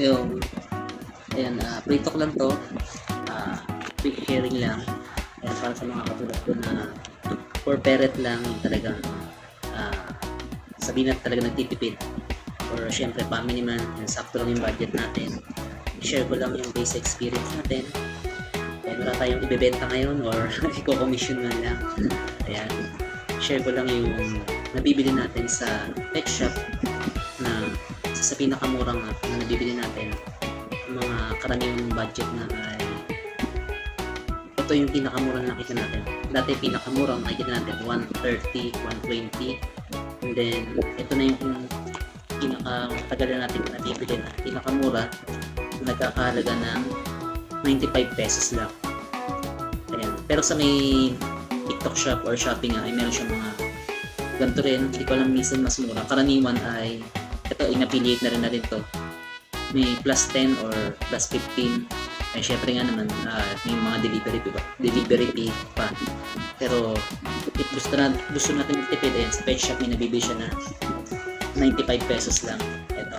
Yung, ayan, free talk lang to. Free sharing lang. Ayan, para sa mga katulad ko na for parent lang talagang sabihin na talaga nagtitipid. Or syempre family man, sakto lang yung budget natin. I-share ko lang yung basic experience natin. Kaya wala tayong ibebenta ngayon or i-commission man lang. Ayan, share ko lang yung nabibili natin sa pet shop na sa pinakamurang na nabibili natin. Mga karaniwang budget na ay ito yung pinakamurang nakita natin. Dati pinakamurang nakita natin 130, 120, and then ito na yung pinakatagal na natin nabibili na pinakamura, nagkakahalaga ng 95 pesos lang. Ayan. Pero sa may TikTok shop or Shopee nga ay meron siyang mga ganito rin, hindi ko alam minsan mas mura. Karaniwan ay ito, in-affiliate na rin to. May plus 10 or plus 15. Ay syempre nga naman may mga delivery fee pa. Pero if gusto natin magtipid, ayan, sa pet shop may nabibili siya na 95 pesos lang. Ito.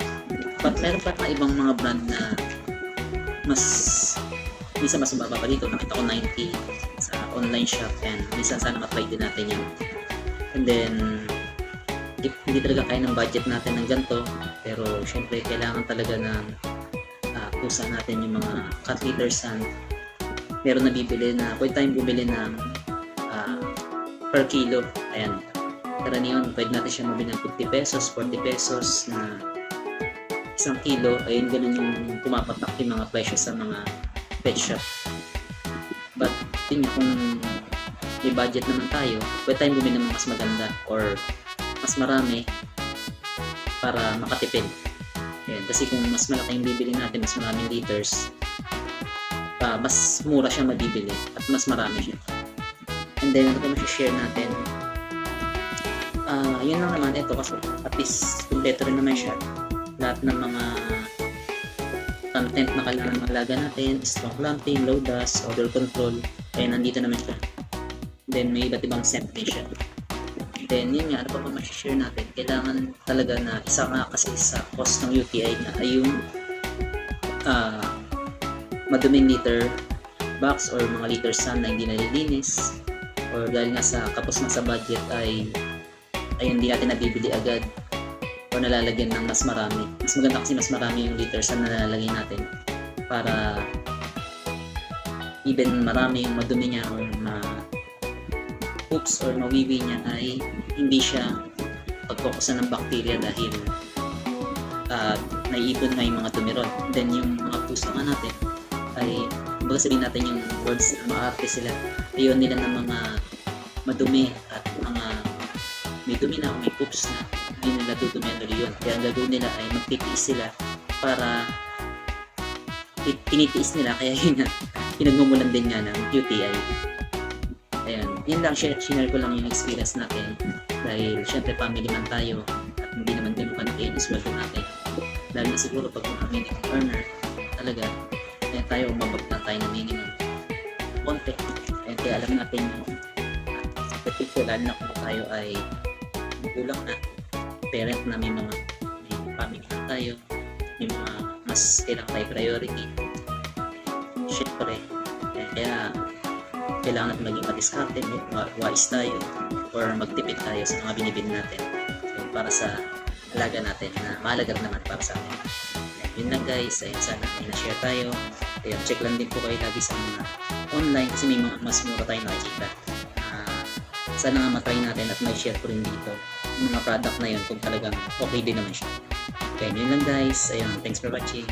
But meron pa ibang mga brand na minsan mas mababa pa dito. Nakita ko 90 sa online shop, and minsan sana matry din natin yun. And then if hindi talaga kaya ng budget natin ng ganito, pero syempre kailangan talaga ng pusa natin yung mga cat litter sand. Meron nabibili na pwede tayong bumili ng per kilo. Ayan, karaniwan pwede natin siya mabili ng 50 pesos, 40 pesos na isang kilo. Ayun, ganun yung pumapatak yung mga presyo sa mga pet shop. But yun, kung may budget naman tayo, pwede tayong bumili ng mas maganda or mas marami para makatipid. Ayan, kasi kung mas malaki yung bibili natin, mas maraming liters, mas mura siya mabibili at mas marami siya. And then, ano pa share natin? Yun lang naman ito, kasi at least kompleto rin naman siya. Lahat ng mga content na kailangan malaga natin, strong clamping, low dust, odor control, kaya nandito naman siya. Then may iba't ibang scent din siya. Then yun nga, ano pa ma-share natin, kailangan talaga na isa nga kasi sa cause ng UTI na ay yung maduming litter box or mga litter sand na hindi nalilinis, or dahil nga sa kapos na sa budget ay hindi natin nabibili agad o nalalagyan ng mas marami. Mas maganda kasi mas marami yung litter sand na nalalagay natin para even marami yung madumi niya or oops or mawiwi niya ay hindi siya pagkukusan ng bacteria dahil naiipon na yung mga tumiron. Then yung mga pusa nga natin ay baga sabihin natin yung words na maarte sila, ayaw nila ng mga madumi at mga may dumi na o may poops na hindi nila tutumihan ulit yun. Kaya ang gagawin nila ay magtitiis sila para tinitiis nila, kaya yun nga pinagmumulan din nga ng UTI. Ayan, yun lang, share ko lang yung experience natin dahil syempre family man tayo at hindi naman din malaki yung sweldo natin. Dahil na siguro pag mga minimum earner talaga, kaya tayo umabot na tayo ng minimum konti. Kaya alam natin yung particular na kung tayo ay magulang na, parent na, may family na tayo, may mga mas kailangan tayo priority. Syempre, kaya kailangan natin maging madiskarte, wise tayo, or magtipid tayo sa mga binibili natin para sa alaga natin na mahalaga naman para sa atin. Yun lang guys, ayun, sana may na-share tayo. Ayun, check lang din po kayo lagi sa mga online kasi may mga mas mura tayo nakikita. Sana nga matry natin at may share ko rin dito yung mga product na yun kung talagang okay din naman siya. Okay, yun lang guys, ayun, thanks for watching.